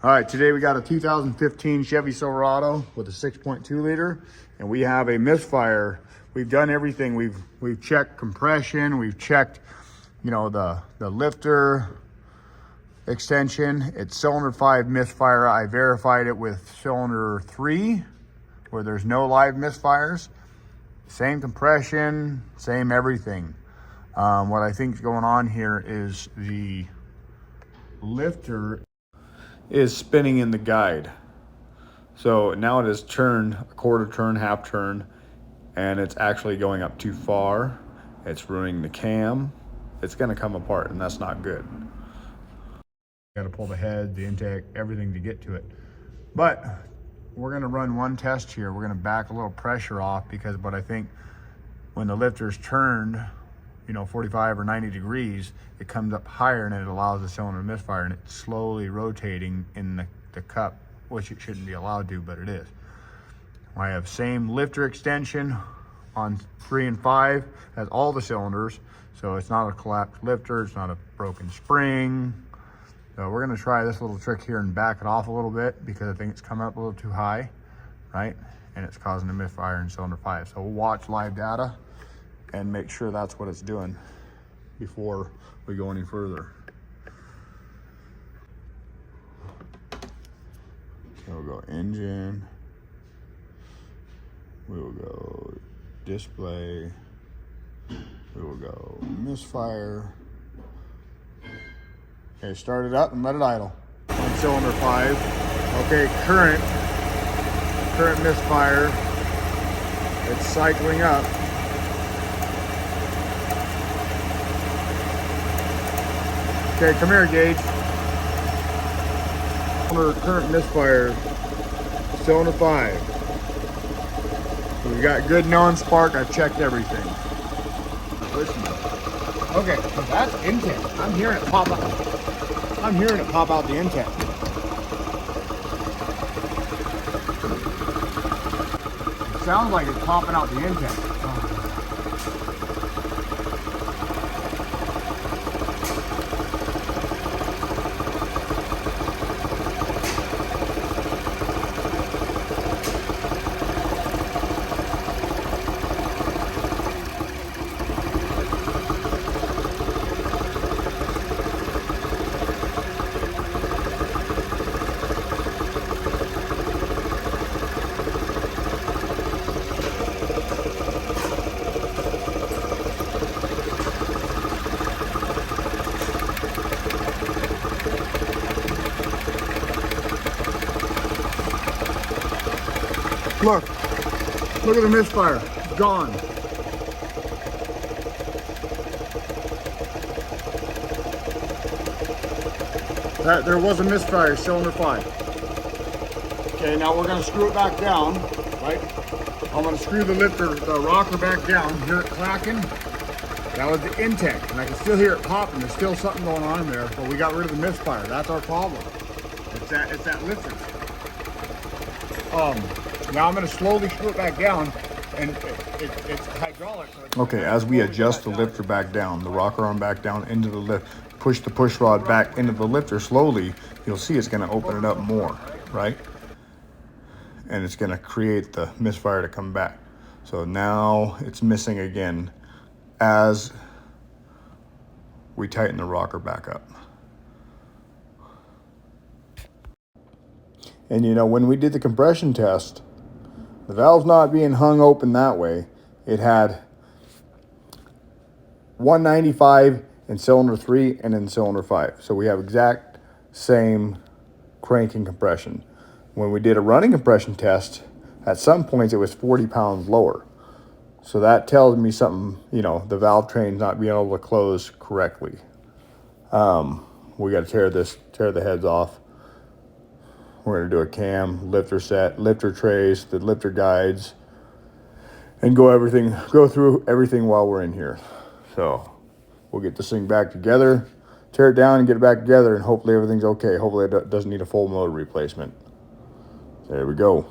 All right, today we got a 2015 Chevy Silverado with a 6.2 liter, and we have a misfire. We've done everything. We've checked compression. We've checked, the lifter extension. It's cylinder 5 misfire. I verified it with cylinder 3, where there's no live misfires. Same compression, same everything. What I think is going on here is the lifter is spinning in the guide. So now it has turned a quarter turn, half turn, and it's actually going up too far. It's ruining the cam. It's gonna come apart, and that's not good. Got to pull the head, the intake, everything to get to it. But we're gonna run one test here. We're gonna back a little pressure off but I think when the lifter's turned, 45 or 90 degrees, it comes up higher and it allows the cylinder to misfire, and it's slowly rotating in the cup, which it shouldn't be allowed to, but it is. I have same lifter extension on 3 and 5 as all the cylinders, so it's not a collapsed lifter, it's not a broken spring. So we're gonna try this little trick here and back it off a little bit, because I think it's coming up a little too high, right? And it's causing a misfire in cylinder 5. So we'll watch live data and make sure that's what it's doing before we go any further. So we'll go engine, we will go display, we will go misfire. Okay, start it up and let it idle. On cylinder 5. Okay, current misfire. It's cycling up. Okay, come here, Gage. Current misfire, cylinder 5. We got good non-spark. I've checked everything. Listen. Okay, so that's intake. I'm hearing it pop out. I'm hearing it pop out the intake. It sounds like it's popping out the intake. Look at the misfire, it's gone. There was a misfire, cylinder 5. Okay, now we're gonna screw it back down, right? I'm gonna screw the rocker back down, hear it clacking. That was the intake, and I can still hear it popping. There's still something going on there, but we got rid of the misfire. That's our problem. It's that lifter. Now I'm going to slowly screw it back down, and it's hydraulic. So okay, as we adjust the lifter back down, the rocker arm back down into the lift, push the push rod back into the lifter slowly, you'll see it's going to open it up more, right? And it's going to create the misfire to come back. So now it's missing again as we tighten the rocker back up. And when we did the compression test, the valve's not being hung open that way. It had 195 in cylinder 3 and in cylinder 5. So we have exact same cranking compression. When we did a running compression test, at some points it was 40 pounds lower. So that tells me something, the valve train's not being able to close correctly. We got to tear the heads off. We're going to do a cam, lifter set, lifter trace, the lifter guides, and go through everything while we're in here. So we'll get this thing back together, tear it down and get it back together, and hopefully everything's okay. Hopefully it doesn't need a full motor replacement. There we go.